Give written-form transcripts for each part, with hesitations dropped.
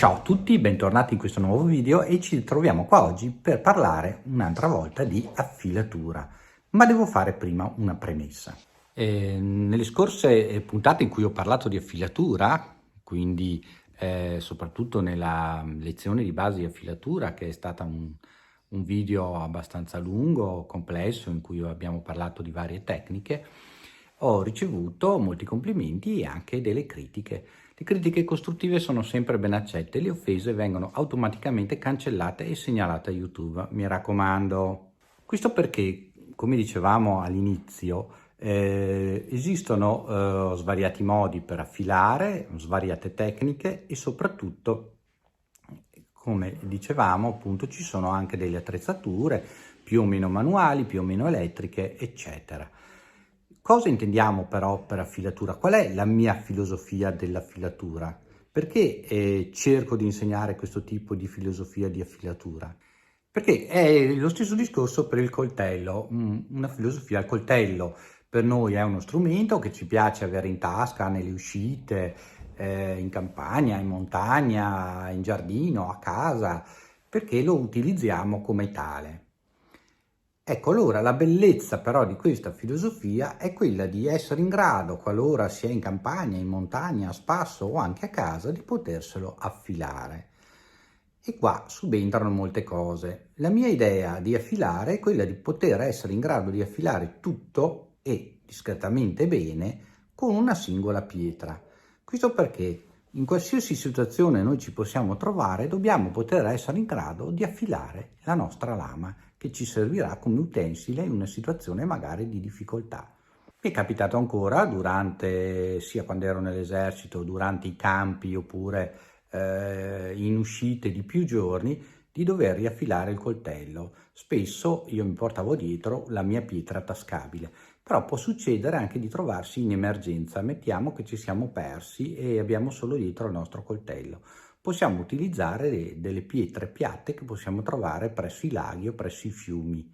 Ciao a tutti, bentornati in questo nuovo video e ci troviamo qua oggi per parlare un'altra volta di affilatura, ma devo fare prima una premessa. Nelle scorse puntate in cui ho parlato di affilatura, quindi soprattutto nella lezione di base di affilatura, che è stata un video abbastanza lungo, complesso, in cui abbiamo parlato di varie tecniche, ho ricevuto molti complimenti e anche delle critiche. Le critiche costruttive sono sempre ben accette, le offese vengono automaticamente cancellate e segnalate a YouTube, mi raccomando. Questo perché, come dicevamo all'inizio, esistono svariati modi per affilare, svariate tecniche e soprattutto, come dicevamo, appunto, ci sono anche delle attrezzature più o meno manuali, più o meno elettriche, eccetera. Cosa intendiamo però per affilatura? Qual è la mia filosofia dell'affilatura? Perché cerco di insegnare questo tipo di filosofia di affilatura? Perché è lo stesso discorso per il coltello, una filosofia. Il coltello per noi è uno strumento che ci piace avere in tasca nelle uscite, in campagna, in montagna, in giardino, a casa, perché lo utilizziamo come tale. Ecco, allora la bellezza però di questa filosofia è quella di essere in grado, qualora sia in campagna, in montagna, a spasso o anche a casa, di poterselo affilare. E qua subentrano molte cose. La mia idea di affilare è quella di poter essere in grado di affilare tutto e discretamente bene con una singola pietra. Questo perché in qualsiasi situazione noi ci possiamo trovare, dobbiamo poter essere in grado di affilare la nostra lama, che ci servirà come utensile in una situazione magari di difficoltà. Mi è capitato ancora sia quando ero nell'esercito, durante i campi oppure in uscite di più giorni, di dover riaffilare il coltello. Spesso io mi portavo dietro la mia pietra tascabile, però può succedere anche di trovarsi in emergenza. Mettiamo che ci siamo persi e abbiamo solo dietro il nostro coltello. Possiamo utilizzare delle pietre piatte che possiamo trovare presso i laghi o presso i fiumi,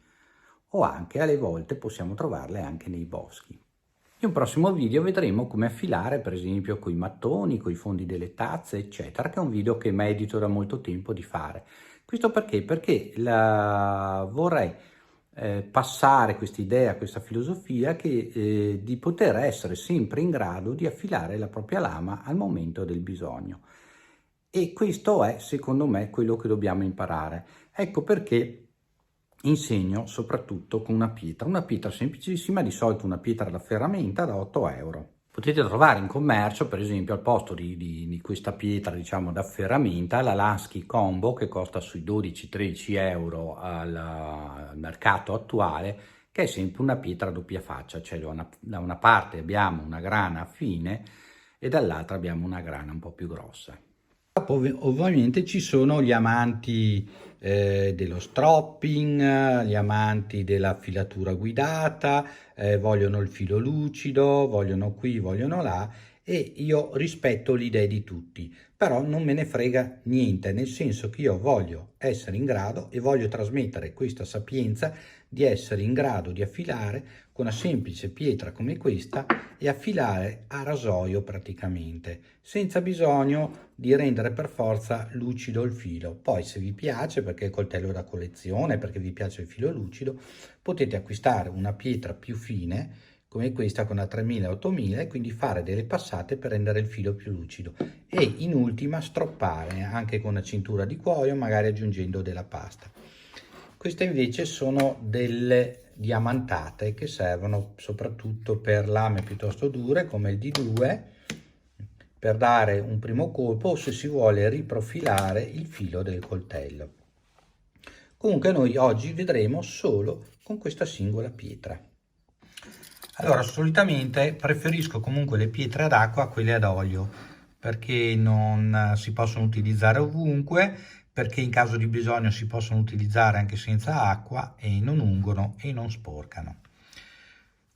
o anche alle volte possiamo trovarle anche nei boschi. In un prossimo video vedremo come affilare, per esempio, coi mattoni, coi fondi delle tazze, eccetera, che è un video che medito da molto tempo di fare. Questo perché? Perché vorrei passare questa idea, questa filosofia di poter essere sempre in grado di affilare la propria lama al momento del bisogno. E questo è, secondo me, quello che dobbiamo imparare. Ecco perché insegno soprattutto con una pietra semplicissima, di solito una pietra da ferramenta da 8 euro. Potete trovare in commercio, per esempio, al posto di questa pietra, diciamo, da ferramenta, la Lansky Combo, che costa sui 12-13 euro al mercato attuale, che è sempre una pietra a doppia faccia, cioè da una parte abbiamo una grana fine e dall'altra abbiamo una grana un po' più grossa. Ovviamente ci sono gli amanti dello stropping, gli amanti della filatura guidata, vogliono il filo lucido, vogliono qui, vogliono là, e io rispetto le idee di tutti, però non me ne frega niente, nel senso che io voglio essere in grado e voglio trasmettere questa sapienza di essere in grado di affilare con una semplice pietra come questa e affilare a rasoio praticamente, senza bisogno di rendere per forza lucido il filo. Poi se vi piace, perché il coltello è da collezione, perché vi piace il filo lucido, potete acquistare una pietra più fine come questa con la 3000 e 8000 e quindi fare delle passate per rendere il filo più lucido e in ultima stroppare anche con una cintura di cuoio, magari aggiungendo della pasta. Queste invece sono delle diamantate che servono soprattutto per lame piuttosto dure come il D2, per dare un primo colpo o se si vuole riprofilare il filo del coltello. Comunque noi oggi vedremo solo con questa singola pietra. Allora, solitamente preferisco comunque le pietre ad acqua a quelle ad olio, perché non si possono utilizzare ovunque, perché in caso di bisogno si possono utilizzare anche senza acqua e non ungono e non sporcano.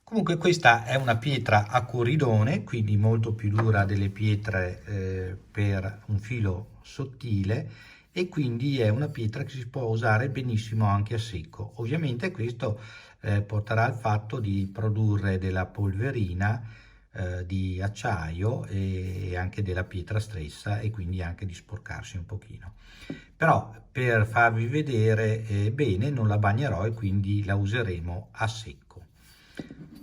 Comunque questa è una pietra a corridone, quindi molto più dura delle pietre per un filo sottile, e quindi è una pietra che si può usare benissimo anche a secco. Ovviamente questo porterà al fatto di produrre della polverina di acciaio e anche della pietra stessa, e quindi anche di sporcarsi un pochino. Però per farvi vedere bene non la bagnerò e quindi la useremo a secco.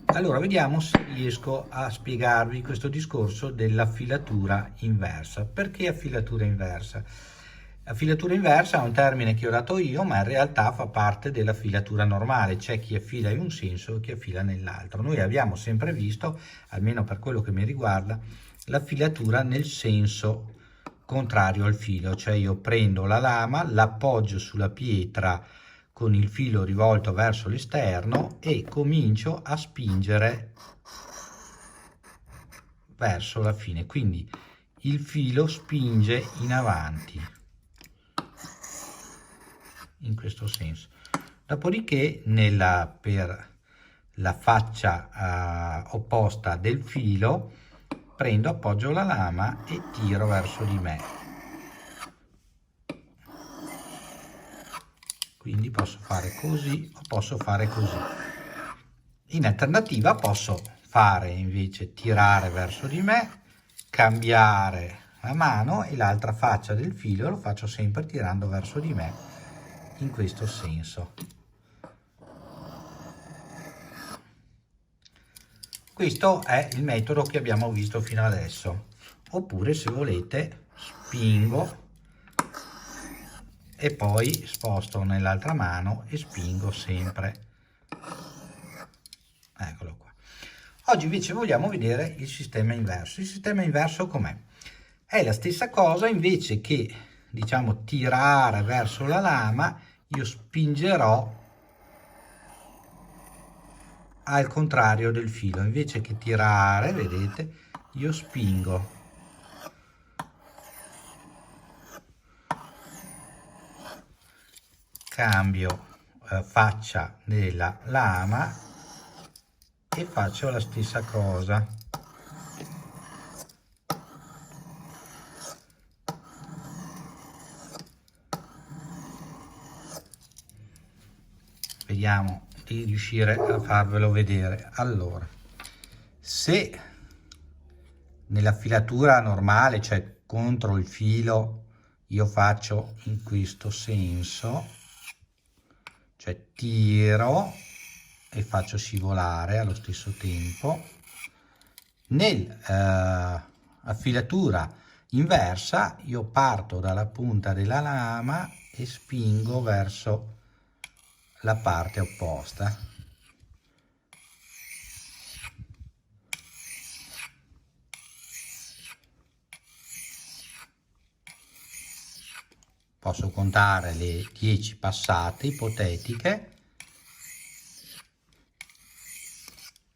Allora vediamo se riesco a spiegarvi questo discorso della filatura inversa. Perché affilatura inversa? La filatura inversa è un termine che ho dato io, ma in realtà fa parte della filatura normale. C'è chi affila in un senso e chi affila nell'altro. Noi abbiamo sempre visto, almeno per quello che mi riguarda, la filatura nel senso contrario al filo, cioè io prendo la lama, l'appoggio sulla pietra con il filo rivolto verso l'esterno e comincio a spingere verso la fine, quindi il filo spinge in avanti in questo senso. Dopodiché per la faccia opposta del filo prendo, appoggio la lama e tiro verso di me. Quindi posso fare così o posso fare così. In alternativa posso fare invece tirare verso di me, cambiare la mano e l'altra faccia del filo lo faccio sempre tirando verso di me in questo senso. Questo è il metodo che abbiamo visto fino adesso. Oppure, se volete, spingo e poi sposto nell'altra mano e spingo sempre. Eccolo qua. Oggi invece vogliamo vedere il sistema inverso. Il sistema inverso com'è? È la stessa cosa, invece che, diciamo, tirare verso la lama, io spingerò al contrario del filo. Invece che tirare, vedete, io spingo. Cambio faccia della lama e faccio la stessa cosa. Vediamo di riuscire a farvelo vedere. Allora, se nella filatura normale, cioè contro il filo, io faccio in questo senso, cioè tiro e faccio scivolare allo stesso tempo, nella filatura inversa io parto dalla punta della lama e spingo verso la parte opposta. Posso contare le 10 passate ipotetiche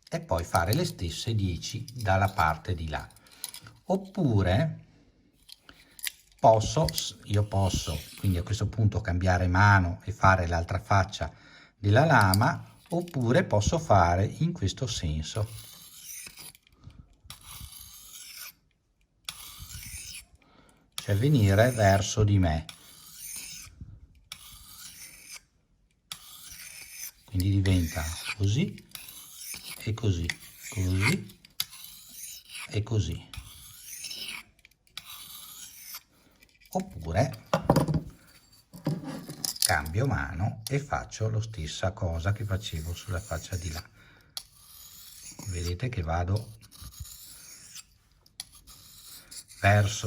e poi fare le stesse 10 dalla parte di là. Oppure io posso quindi a questo punto cambiare mano e fare l'altra faccia della lama, oppure posso fare in questo senso. Cioè venire verso di me. Quindi diventa così e così, così e così. Oppure cambio mano e faccio la stessa cosa che facevo sulla faccia di là. Vedete che vado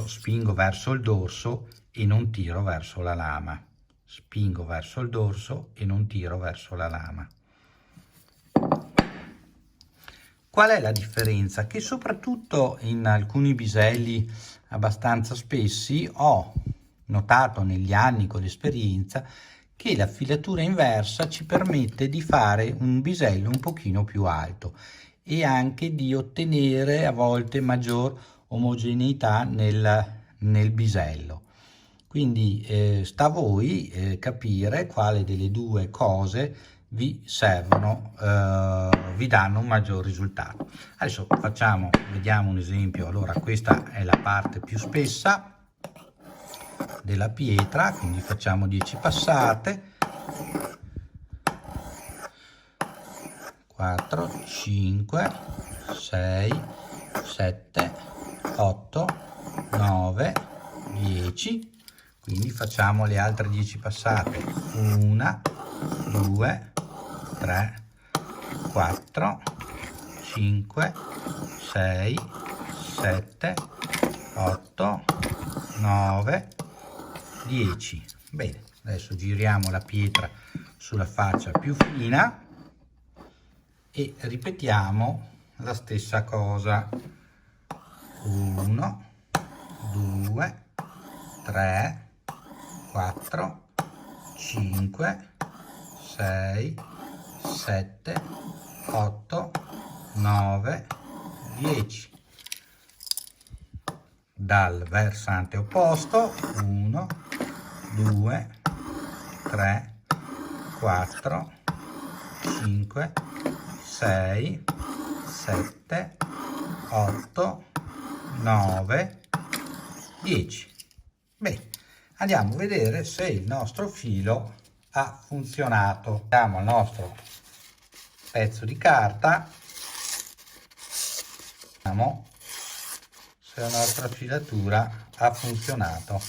spingo verso il dorso e non tiro verso la lama. Spingo verso il dorso e non tiro verso la lama. Qual è la differenza? Che soprattutto in alcuni biselli abbastanza spessi ho notato negli anni con l'esperienza che la filatura inversa ci permette di fare un bisello un pochino più alto e anche di ottenere a volte maggior omogeneità nel bisello. Quindi sta a voi capire quale delle due cose vi servono, vi danno un maggior risultato. Adesso vediamo un esempio. Allora, questa è la parte più spessa della pietra, quindi facciamo 10 passate, 4, 5, 6, 7, 8, 9, 10. Quindi facciamo le altre 10 passate. 1, 2, 3, 4, 5, 6, 7, 8, 9, 10. Bene, adesso giriamo la pietra sulla faccia più fina e ripetiamo la stessa cosa. 1, 2, 3, 4, 5, 6, 7, 8, 9, 10. Dal versante opposto. 1, 2, 3, 4, 5, 6, 7, 8, 9, 10. Bene, andiamo a vedere se il nostro filo ha funzionato. Diamo al nostro pezzo di carta, vediamo se la nostra filatura ha funzionato.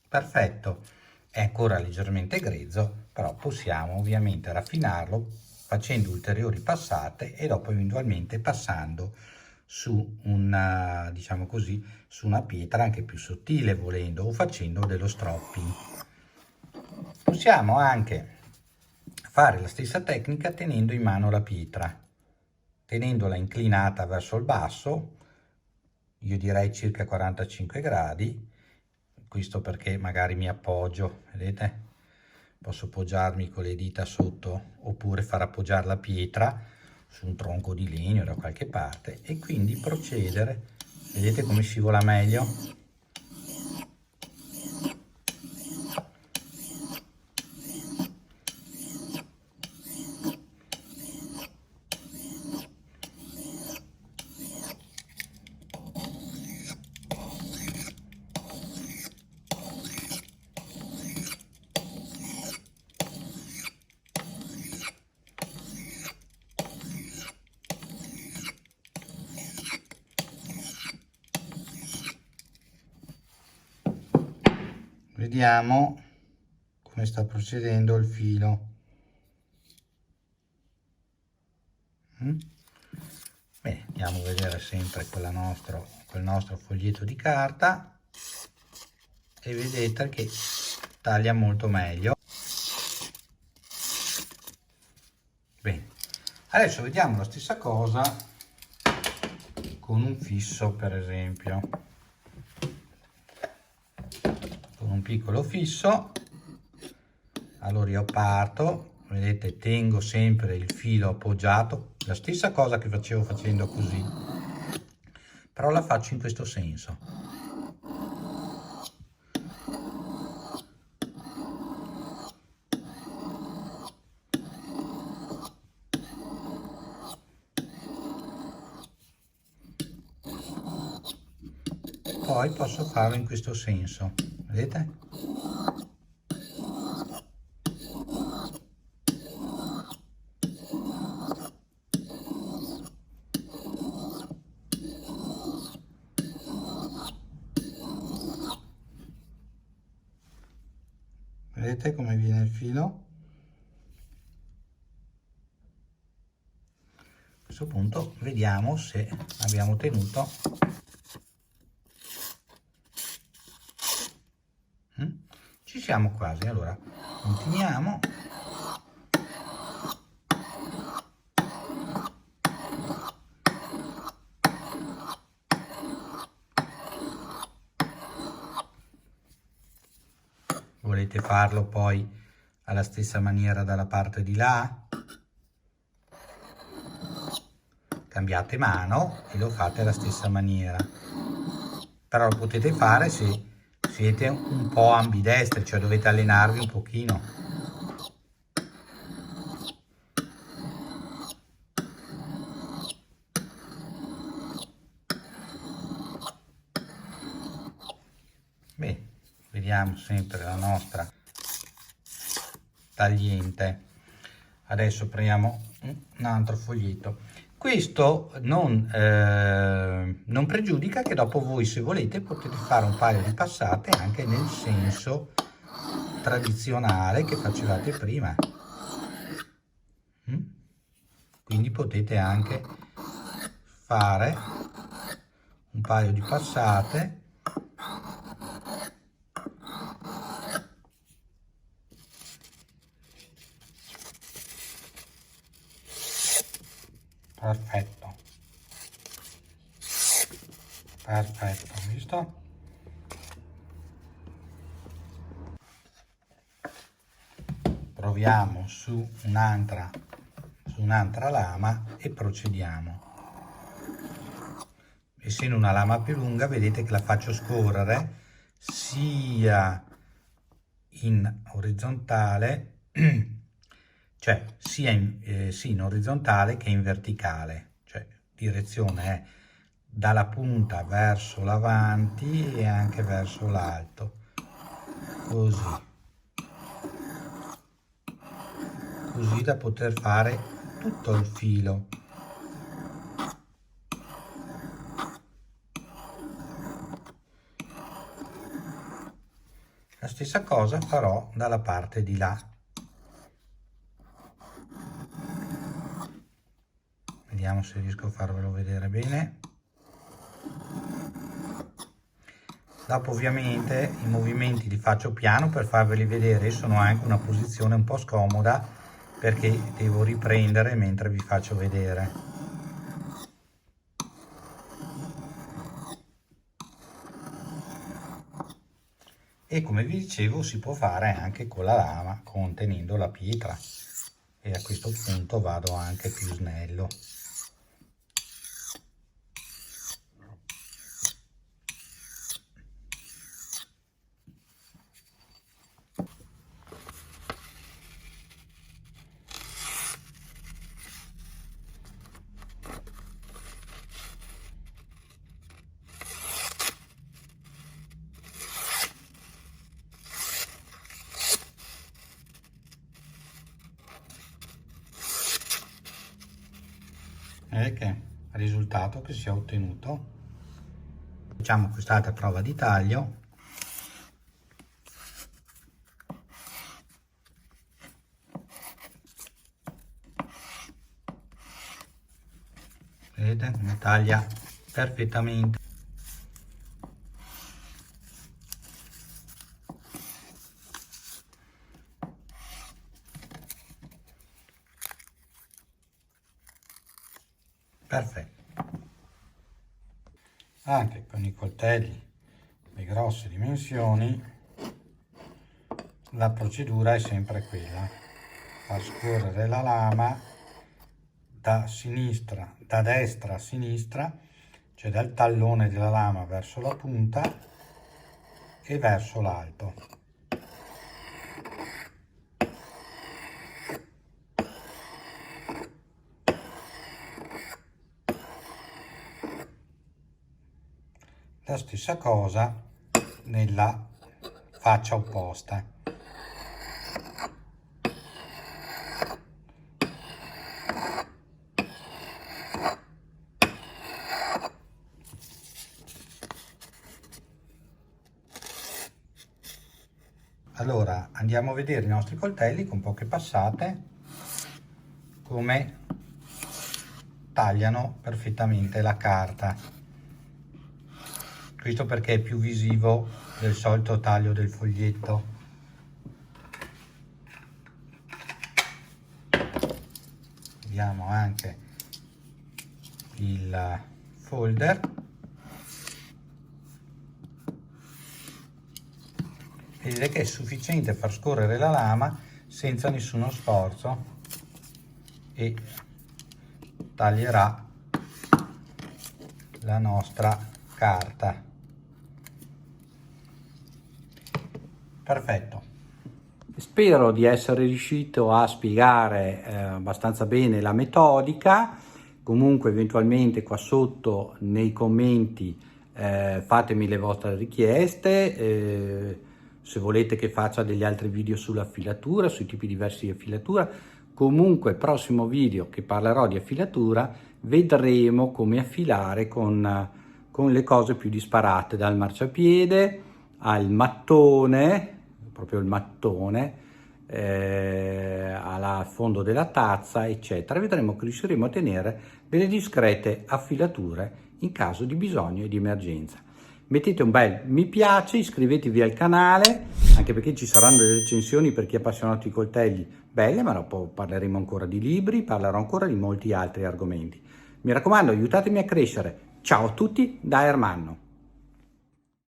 Perfetto, è ancora leggermente grezzo, però possiamo ovviamente raffinarlo facendo ulteriori passate e dopo eventualmente passando su una, diciamo così, su una pietra anche più sottile volendo, o facendo dello stropping. Possiamo anche fare la stessa tecnica tenendo in mano la pietra, tenendola inclinata verso il basso, io direi circa 45 gradi, questo perché magari mi appoggio, vedete? Posso appoggiarmi con le dita sotto oppure far appoggiare la pietra su un tronco di legno da qualche parte e quindi procedere, vedete come scivola meglio? Vediamo come sta procedendo il filo. Bene, andiamo a vedere sempre quel nostro foglietto di carta e vedete che taglia molto meglio. Bene, adesso vediamo la stessa cosa con un fisso, per esempio. Con un piccolo fisso, allora io parto, vedete, tengo sempre il filo appoggiato, la stessa cosa che facevo facendo così, però la faccio in questo senso. Poi posso farlo in questo senso, vedete? Vedete come viene il filo? A questo punto vediamo se abbiamo ottenuto ci siamo quasi. Allora continuiamo. Volete farlo poi alla stessa maniera dalla parte di là? Cambiate mano e lo fate alla stessa maniera, però lo potete fare se siete un po' ambidestri, cioè dovete allenarvi un pochino. Bene, vediamo sempre la nostra tagliente. Adesso prendiamo un altro foglietto. Questo non pregiudica che dopo voi, se volete, potete fare un paio di passate anche nel senso tradizionale che facevate prima. Quindi potete anche fare un paio di passate perfetto, perfetto, visto? Proviamo su un'altra lama e procediamo. Essendo una lama più lunga, vedete che la faccio scorrere sia in orizzontale, cioè sia in orizzontale che in verticale, cioè direzione è dalla punta verso l'avanti e anche verso l'alto, così da poter fare tutto il filo. La stessa cosa farò dalla parte di là. Vediamo se riesco a farvelo vedere bene. Dopo ovviamente i movimenti li faccio piano per farveli vedere, sono anche una posizione un po' scomoda perché devo riprendere mentre vi faccio vedere. E come vi dicevo si può fare anche con la lama contenendo la pietra, e a questo punto vado anche più snello. Che risultato che si è ottenuto. Facciamo quest'altra prova di taglio. Vedete come taglia perfettamente. Perfetto. Anche con i coltelli di grosse dimensioni la procedura è sempre quella: far scorrere la lama da destra a sinistra, cioè dal tallone della lama verso la punta e verso l'alto. La stessa cosa nella faccia opposta. Allora andiamo a vedere i nostri coltelli con poche passate come tagliano perfettamente la carta. Questo perché è più visivo del solito taglio del foglietto. Vediamo anche il folder. Vedete che è sufficiente far scorrere la lama senza nessuno sforzo e taglierà la nostra carta. Perfetto. Spero di essere riuscito a spiegare abbastanza bene la metodica. Comunque eventualmente qua sotto nei commenti fatemi le vostre richieste, se volete che faccia degli altri video sulla filatura, sui tipi diversi di filatura. Comunque, prossimo video che parlerò di affilatura, vedremo come affilare con le cose più disparate, dal marciapiede al mattone, proprio il mattone, al fondo della tazza, eccetera. Vedremo che riusciremo a ottenere delle discrete affilature in caso di bisogno e di emergenza. Mettete un bel mi piace, iscrivetevi al canale, anche perché ci saranno delle recensioni per chi è appassionato di coltelli belle, ma dopo parleremo ancora di libri, parlerò ancora di molti altri argomenti. Mi raccomando, aiutatemi a crescere. Ciao a tutti da Ermanno.